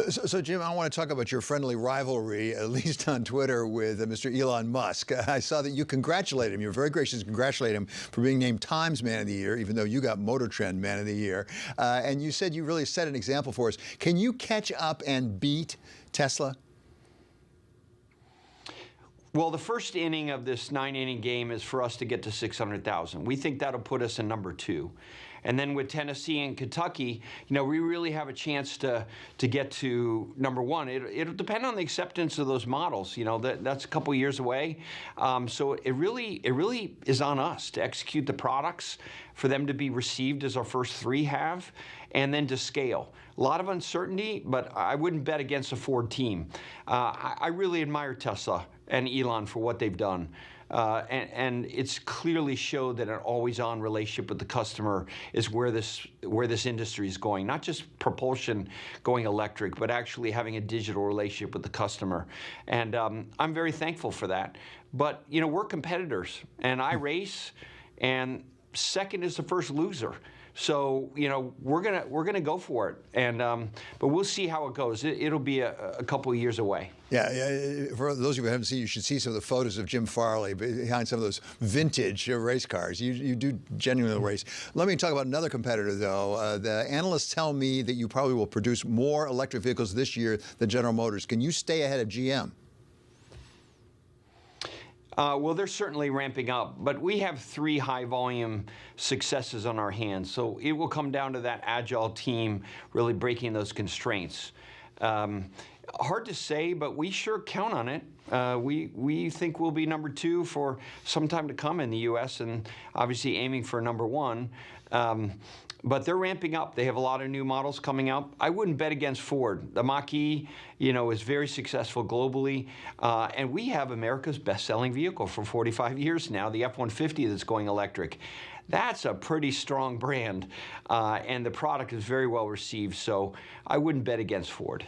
So, Jim, I want to talk about your friendly rivalry, at least on Twitter, with Mr. Elon Musk. I saw that you congratulated him. You were very gracious to congratulate him for being named Times Man of the Year, even though you got Motor Trend Man of the Year. And you said you really set an example for us. Can you catch up and beat Tesla? Well, the first inning of this 9-inning game is for us to get to 600,000. We think that'll put us in number 2. And then with Tennessee and Kentucky, we really have a chance to get to number 1. It'll depend on the acceptance of those models. That's a couple years away. So it really is on us to execute the products, for them to be received as our first 3 have, and then to scale. A lot of uncertainty, but I wouldn't bet against a Ford team. I really admire Tesla and Elon for what they've done. And it's clearly showed that an always-on relationship with the customer is where this industry is going. Not just propulsion going electric, but actually having a digital relationship with the customer. And I'm very thankful for that. But we're competitors, and I race, and second is the first loser. So we're gonna go for it, and but we'll see how it goes. It'll be a couple of years away. Yeah. For those of you who haven't seen, you should see some of the photos of Jim Farley behind some of those vintage race cars. You do genuinely race. Let me talk about another competitor, though. The analysts tell me that you probably will produce more electric vehicles this year than General Motors. Can you stay ahead of GM? Well, they're certainly ramping up, but we have 3 high-volume successes on our hands. So it will come down to that agile team really breaking those constraints. Hard to say, but we sure count on it. We think we'll be number 2 for some time to come in the U.S. and obviously aiming for number 1. But they're ramping up. They have a lot of new models coming out. I wouldn't bet against Ford. The Mach-E, is very successful globally. And we have America's best-selling vehicle for 45 years now, the F-150 that's going electric. That's a pretty strong brand, and the product is very well received. So I wouldn't bet against Ford.